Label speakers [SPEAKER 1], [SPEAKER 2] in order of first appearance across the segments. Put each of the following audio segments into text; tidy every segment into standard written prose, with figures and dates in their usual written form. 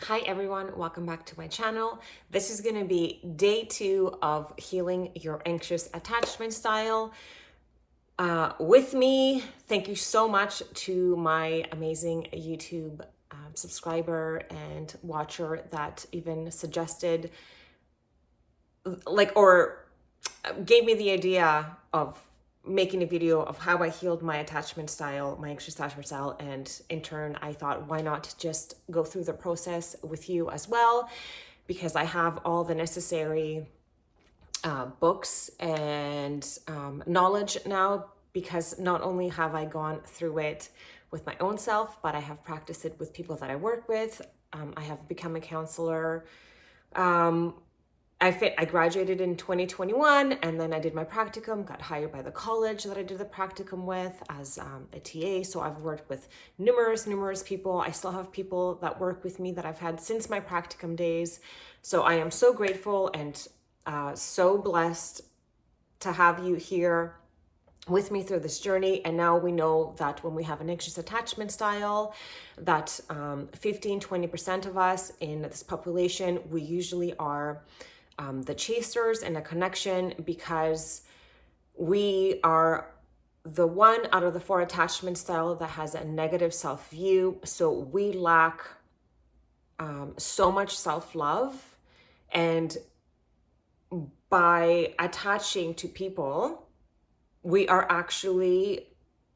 [SPEAKER 1] Hi everyone, welcome back to my channel. This is going to be day 2 of healing your anxious attachment style. With me, thank you so much to my amazing YouTube subscriber and watcher that even suggested or gave me the idea of making a video of how I healed my attachment style, my anxious attachment style. And in turn, I thought, why not just go through the process with you as well? Because I have all the necessary books and knowledge now, because not only have I gone through it with my own self, but I have practiced it with people that I work with. I have become a counselor. I graduated in 2021, and then I did my practicum, got hired by the college that I did the practicum with as a TA. So I've worked with numerous people. I still have people that work with me that I've had since my practicum days. So I am so grateful and so blessed to have you here with me through this journey. And now we know that when we have an anxious attachment style, that 15-20% of us in this population, we usually are the chasers in a connection, because we are the one out of the 4 attachment style that has a negative self-view. So we lack so much self-love, and by attaching to people, we are actually,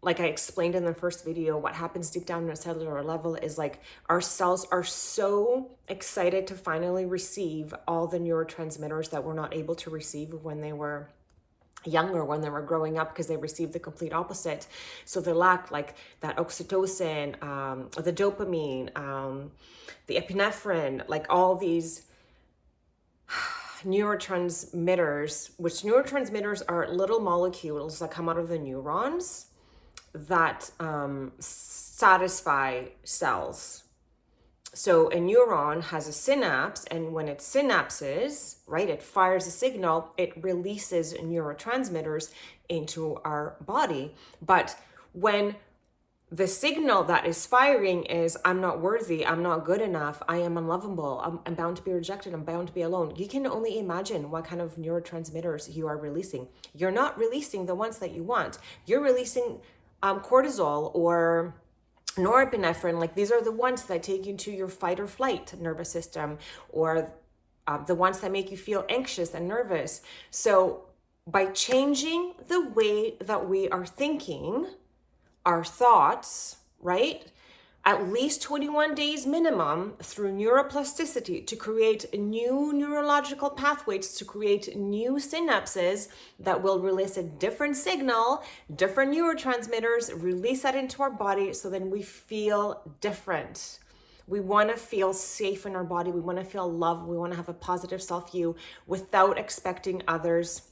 [SPEAKER 1] like I explained in the first video, what happens deep down on a cellular level is like our cells are so excited to finally receive all the neurotransmitters that we're not able to receive when they were younger, when they were growing up, because they received the complete opposite. So they lack like that oxytocin, the dopamine, the epinephrine, like all these neurotransmitters, which neurotransmitters are little molecules that come out of the neurons that satisfy cells. So a neuron has a synapse, and when it synapses, right, it fires a signal, it releases neurotransmitters into our body. But when the signal that is firing is, I'm not worthy, I'm not good enough, I am unlovable, I'm bound to be rejected, I'm bound to be alone, you can only imagine what kind of neurotransmitters you are releasing. You're not releasing the ones that you want. You're releasing cortisol or norepinephrine. Like, these are the ones that take you to your fight or flight nervous system, or the ones that make you feel anxious and nervous. So by changing the way that we are thinking, our thoughts, right? At least 21 days minimum through neuroplasticity to create new neurological pathways, to create new synapses that will release a different signal, different neurotransmitters, release that into our body, so then we feel different. We want to feel safe in our body. We want to feel love. We want to have a positive self-view without expecting others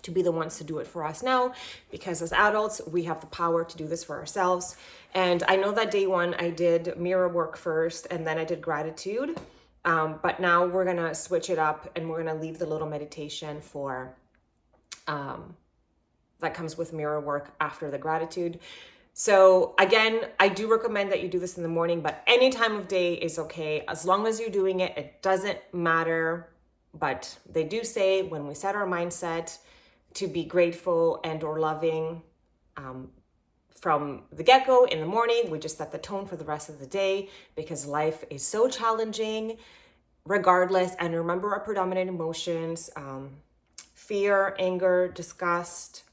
[SPEAKER 1] to be the ones to do it for us now, because as adults, we have the power to do this for ourselves. And I know that day 1, I did mirror work first, and then I did gratitude. But now we're going to switch it up, and we're going to leave the little meditation for that comes with mirror work after the gratitude. So again, I do recommend that you do this in the morning, but any time of day is okay. As long as you're doing it, it doesn't matter. But they do say when we set our mindset to be grateful and or loving from the get-go in the morning, we just set the tone for the rest of the day, because life is so challenging regardless. And remember our predominant emotions: fear, anger, disgust,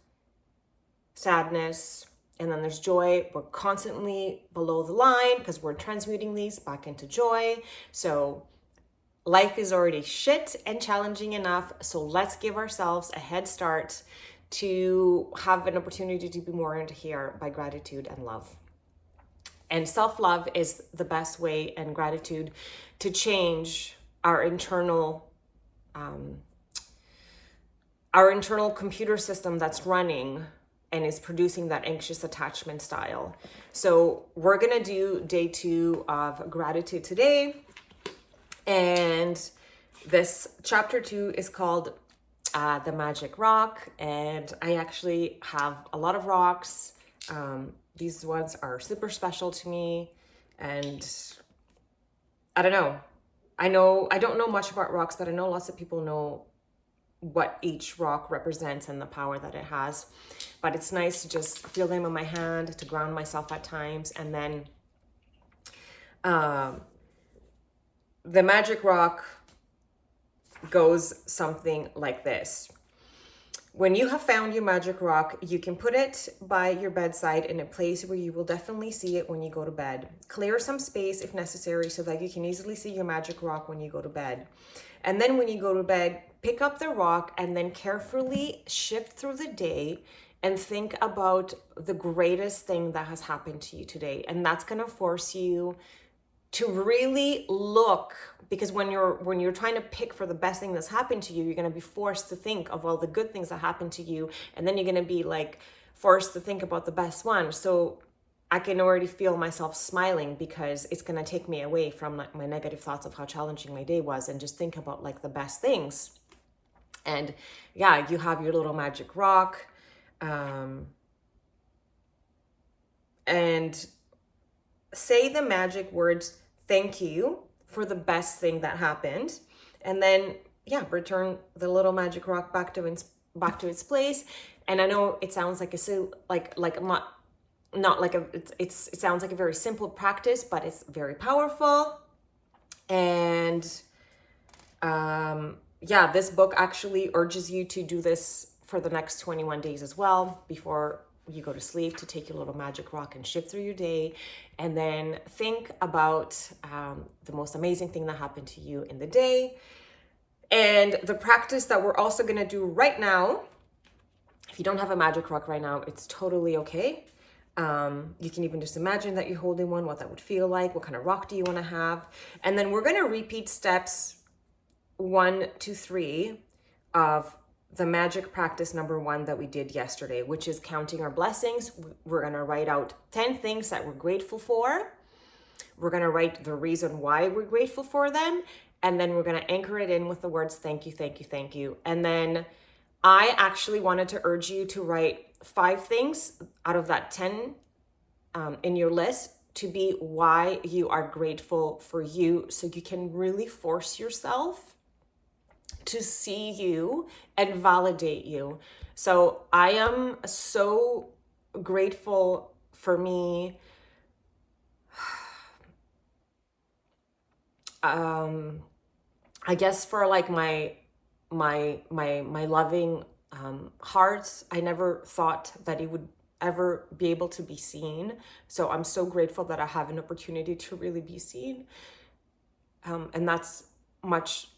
[SPEAKER 1] sadness, and then there's joy. We're constantly below the line because we're transmuting these back into joy. So life is already shit and challenging enough, so let's give ourselves a head start to have an opportunity to be more into here by gratitude and love. And self-love is the best way, and gratitude, to change our internal computer system that's running and is producing that anxious attachment style. So we're gonna do day 2 of gratitude today. And this chapter 2 is called The Magic Rock. And I actually have a lot of rocks. These ones are super special to me. And I don't know. I don't know much about rocks, but I know lots of people know what each rock represents and the power that it has. But it's nice to just feel them in my hand, to ground myself at times. And then the magic rock goes something like this. When you have found your magic rock, you can put it by your bedside in a place where you will definitely see it when you go to bed. Clear some space if necessary so that you can easily see your magic rock when you go to bed. And then when you go to bed, pick up the rock and then carefully shift through the day and think about the greatest thing that has happened to you today. And that's going to force you to really look, because when you're trying to pick for the best thing that's happened to you, you're going to be forced to think of all the good things that happened to you, and then you're going to be like forced to think about the best one. So I can already feel myself smiling because it's going to take me away from like my negative thoughts of how challenging my day was and just think about like the best things. And yeah, you have your little magic rock, and say the magic words, thank you for the best thing that happened. And then, yeah, return the little magic rock back to its place. And I know it sounds like not like it sounds like a very simple practice, but it's very powerful. And yeah, this book actually urges you to do this for the next 21 days as well before you go to sleep, to take your little magic rock and shift through your day, and then think about the most amazing thing that happened to you in the day. And the practice that we're also going to do right now, if you don't have a magic rock right now, it's totally okay. You can even just imagine that you're holding one, what that would feel like, what kind of rock do you want to have. And then we're going to repeat steps 1 to 3 of the magic practice number 1 that we did yesterday, which is counting our blessings. We're going to write out 10 things that we're grateful for. We're going to write the reason why we're grateful for them. And then we're going to anchor it in with the words, thank you, thank you, thank you. And then I actually wanted to urge you to write 5 things out of that 10 in your list to be why you are grateful for you, so you can really force yourself to see you and validate you. So I am so grateful for me. I guess for like my loving heart. I never thought that it would ever be able to be seen. So I'm so grateful that I have an opportunity to really be seen. And that's much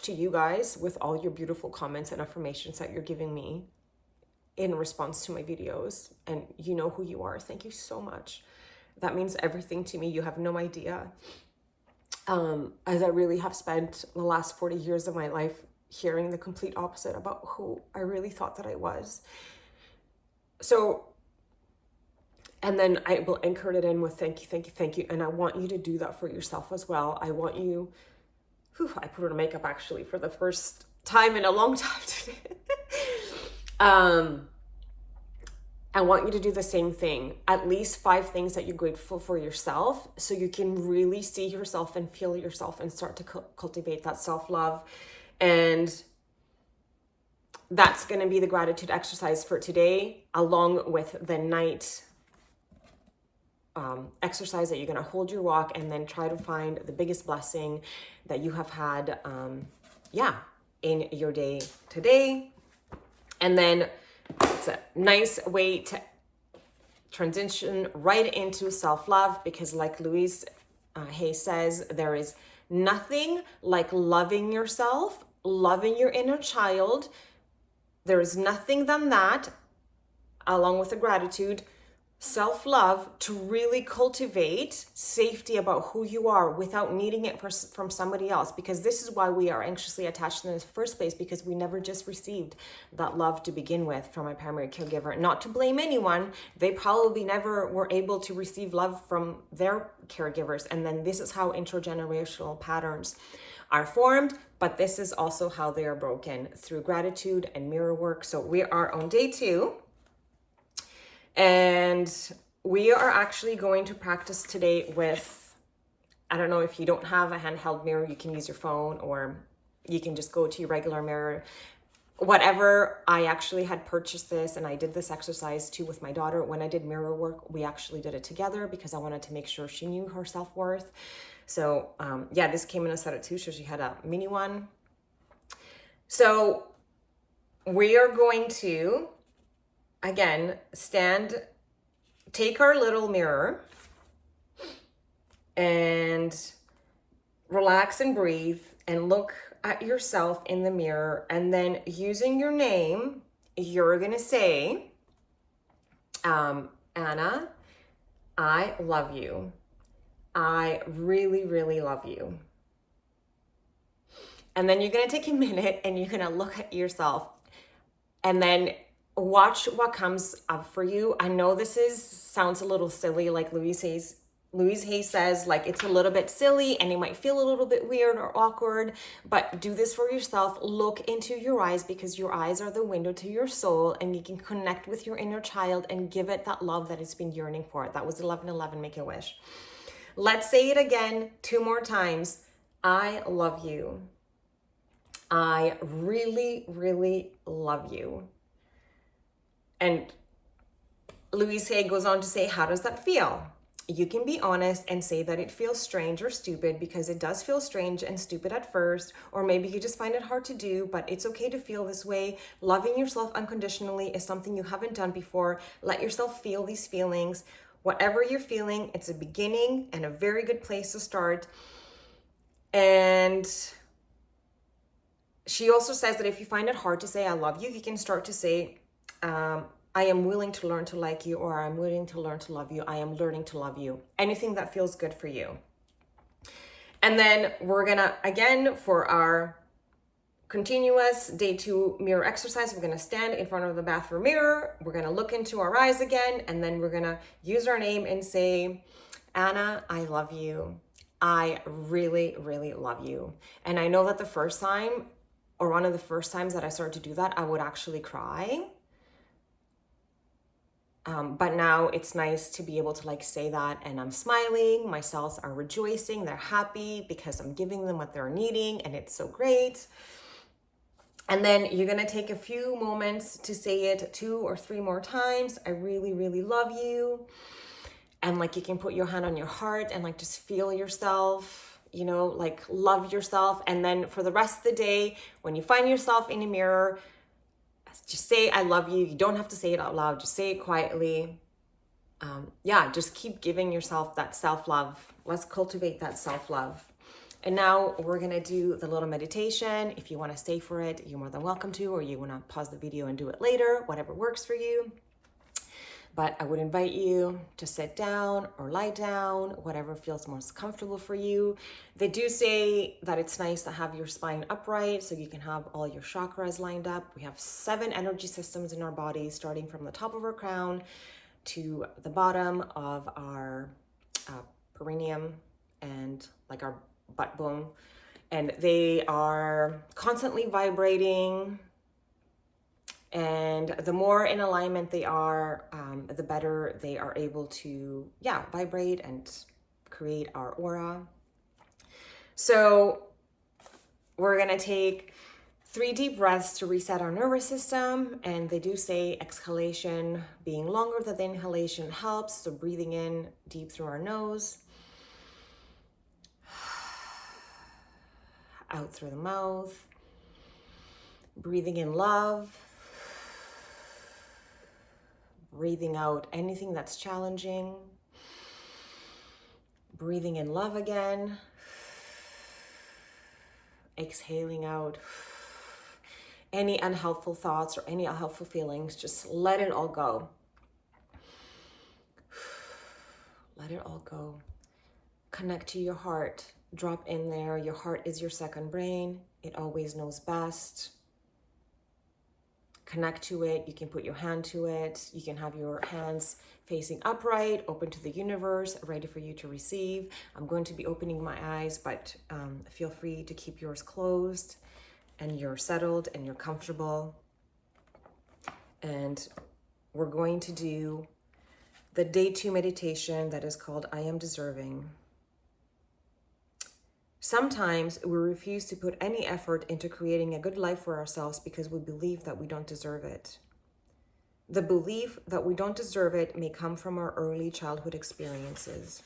[SPEAKER 1] to you guys with all your beautiful comments and affirmations that you're giving me in response to my videos. And you know who you are. Thank you so much. That means everything to me. You have no idea. As I really have spent the last 40 years of my life hearing the complete opposite about who I really thought that I was. So, and then I will anchor it in with thank you, thank you, thank you. And I want you to do that for yourself as well. I want you, I put on makeup actually for the first time in a long time today. I want you to do the same thing, at least 5 things that you're grateful for yourself, so you can really see yourself and feel yourself and start to cultivate that self-love. And that's going to be the gratitude exercise for today, along with the night exercise that you're going to hold your rock and then try to find the biggest blessing that you have had, in your day today. And then it's a nice way to transition right into self-love, because like Louise Hay says, there is nothing like loving yourself, loving your inner child. There is nothing than that, along with the gratitude, self-love, to really cultivate safety about who you are without needing it from somebody else. Because this is why we are anxiously attached in the first place, because we never just received that love to begin with from our primary caregiver. Not to blame anyone, they probably never were able to receive love from their caregivers. And then this is how intergenerational patterns are formed, but this is also how they are broken through gratitude and mirror work. So we are on day 2. And we are actually going to practice today with, I don't know, if you don't have a handheld mirror, you can use your phone, or you can just go to your regular mirror. Whatever, I actually had purchased this, and I did this exercise too with my daughter. When I did mirror work, we actually did it together because I wanted to make sure she knew her self-worth. So yeah, this came in a set of two, so she had a mini one. So we are going to, again, take our little mirror and relax and breathe and look at yourself in the mirror. And then using your name, you're going to say, Anna, I love you. I really, really love you. And then you're going to take a minute and you're going to look at yourself and then watch what comes up for you. I know this sounds a little silly, like Louise Hay says, like, it's a little bit silly and it might feel a little bit weird or awkward, but do this for yourself. Look into your eyes, because your eyes are the window to your soul, and you can connect with your inner child and give it that love that it's been yearning for. That was 1111, make a wish. Let's say it again 2 more times. I love you. I really, really love you. And Louise Hay goes on to say, how does that feel? You can be honest and say that it feels strange or stupid, because it does feel strange and stupid at first, or maybe you just find it hard to do, but it's okay to feel this way. Loving yourself unconditionally is something you haven't done before. Let yourself feel these feelings. Whatever you're feeling, it's a beginning and a very good place to start. And she also says that if you find it hard to say I love you, you can start to say, I am willing to learn to like you, or I'm willing to learn to love you. I am learning to love you. Anything that feels good for you. And then we're gonna, again, for our continuous day 2 mirror exercise, we're gonna stand in front of the bathroom mirror. We're gonna look into our eyes again, and then we're gonna use our name and say, Anna, I love you. I really, really love you. And I know that the first time, or one of the first times that I started to do that, I would actually cry. But now it's nice to be able to like say that, and I'm smiling, my cells are rejoicing, they're happy because I'm giving them what they're needing, and it's so great. And then you're gonna take a few moments to say it 2 or 3 more times. I really, really love you. And like, you can put your hand on your heart and like just feel yourself, you know, like love yourself. And then for the rest of the day, when you find yourself in a mirror, just say I love you. You don't have to say it out loud, just say it quietly. Yeah, just keep giving yourself that self-love. Let's cultivate that self-love. And now we're gonna do the little meditation. If you wanna stay for it, you're more than welcome to, or you wanna pause the video and do it later, whatever works for you. But I would invite you to sit down or lie down, whatever feels most comfortable for you. They do say that it's nice to have your spine upright so you can have all your chakras lined up. We have 7 energy systems in our body, starting from the top of our crown to the bottom of our perineum and like our butt bone. And they are constantly vibrating. And the more in alignment they are, the better they are able to, vibrate and create our aura. So we're gonna take 3 deep breaths to reset our nervous system. And they do say exhalation being longer than the inhalation helps. So breathing in deep through our nose, out through the mouth, breathing in love, breathing out anything that's challenging, breathing in love again, exhaling out any unhelpful thoughts or any unhelpful feelings. Just let it all go. Let it all go. Connect to your heart. Drop in there. Your heart is your second brain. It always knows best. Connect to it. You can put your hand to it. You can have your hands facing upright, open to the universe, ready for you to receive. I'm going to be opening my eyes, but feel free to keep yours closed, and you're settled and you're comfortable. And we're going to do the day 2 meditation that is called I Am Deserving. Sometimes we refuse to put any effort into creating a good life for ourselves because we believe that we don't deserve it. The belief that we don't deserve it may come from our early childhood experiences.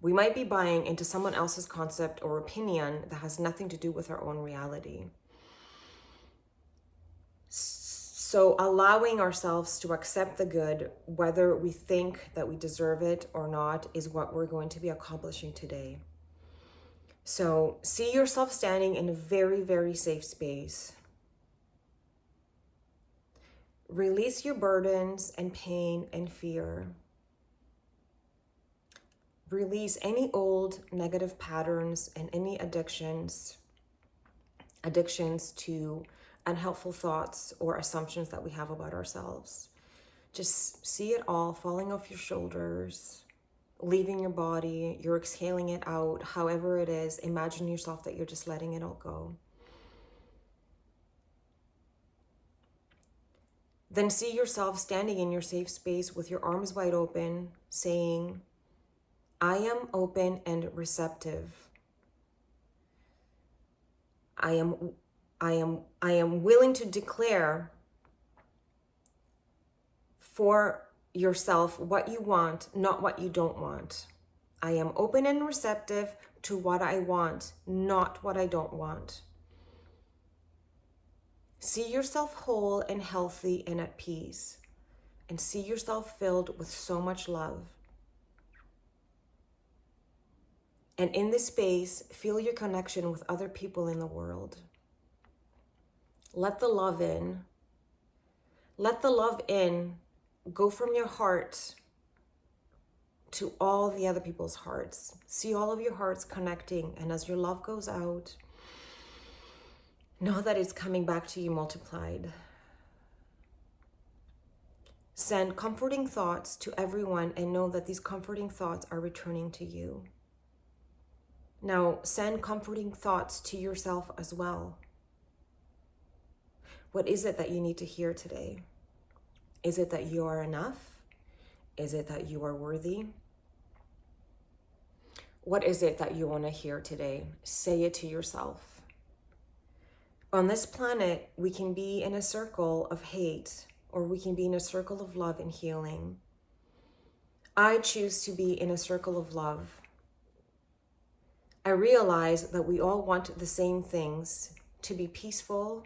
[SPEAKER 1] We might be buying into someone else's concept or opinion that has nothing to do with our own reality. So allowing ourselves to accept the good, whether we think that we deserve it or not, is what we're going to be accomplishing today. So see yourself standing in a very, very safe space. Release your burdens and pain and fear. Release any old negative patterns and any addictions to unhelpful thoughts or assumptions that we have about ourselves. Just see it all falling off your shoulders, leaving your body. You're exhaling it out, however it is. Imagine yourself that you're just letting it all go. Then see yourself standing in your safe space with your arms wide open, saying, I am open and receptive. I am willing to declare for yourself what you want, not what you don't want. I am open and receptive to what I want, not what I don't want. See yourself whole and healthy and at peace, and see yourself filled with so much love. And in this space, feel your connection with other people in the world. Let the love in. Let the love in go from your heart to all the other people's hearts. See all of your hearts connecting, and as your love goes out, know that it's coming back to you multiplied. Send comforting thoughts to everyone and know that these comforting thoughts are returning to you. Now, send comforting thoughts to yourself as well. What is it that you need to hear today? Is it that you are enough? Is it that you are worthy? What is it that you want to hear today? Say it to yourself. On this planet, we can be in a circle of hate, or we can be in a circle of love and healing. I choose to be in a circle of love. I realize that we all want the same things: to be peaceful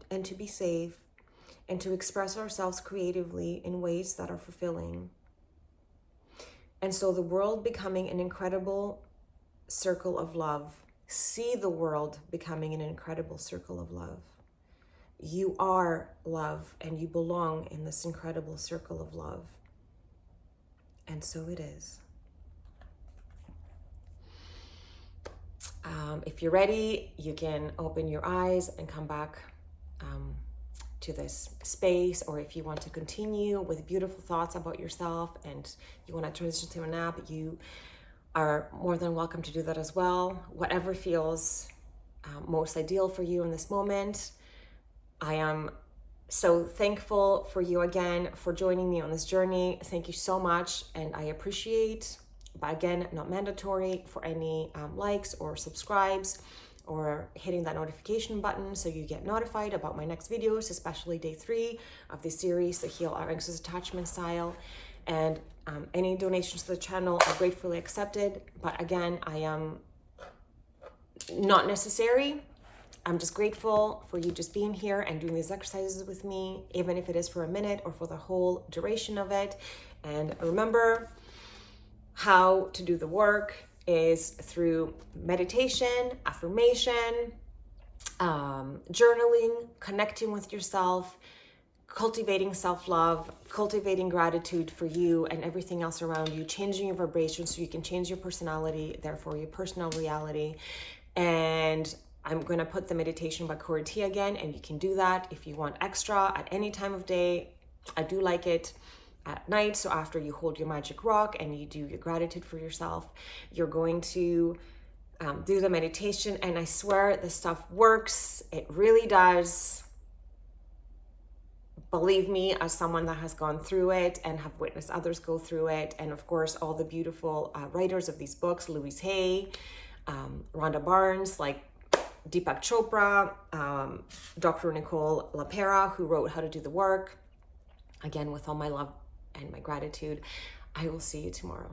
[SPEAKER 1] and to be safe and to express ourselves creatively in ways that are fulfilling. And so the world becoming an incredible circle of love. See the world becoming an incredible circle of love. You are love, and you belong in this incredible circle of love. And so it is. If you're ready, you can open your eyes and come back to this space, or if you want to continue with beautiful thoughts about yourself and you want to transition to a nap, you are more than welcome to do that as well. Whatever feels most ideal for you in this moment. I am so thankful for you again for joining me on this journey. Thank you so much, and I appreciate, but again, not mandatory, for any likes or subscribes or hitting that notification button so you get notified about my next videos, especially day 3 of this series, the Heal Our Anxious Attachment Style. And any donations to the channel are gratefully accepted. But again, I am not necessary. I'm just grateful for you just being here and doing these exercises with me, even if it is for a minute or for the whole duration of it. And remember, how to do the work is through meditation, affirmation, journaling, connecting with yourself, cultivating self-love, cultivating gratitude for you and everything else around you, changing your vibration so you can change your personality, therefore your personal reality. And I'm going to put the meditation by Corey T again, and you can do that if you want extra at any time of day. I do like it at night, so after you hold your magic rock and you do your gratitude for yourself, you're going to do the meditation, and I swear this stuff works. It really does. believe me, as someone that has gone through it and have witnessed others go through it, and of course all the beautiful writers of these books, Louise Hay, Rhonda Barnes, like Deepak Chopra, Dr. Nicole LaPera, who wrote How to Do the Work. Again, with all my love and my gratitude, I will see you tomorrow.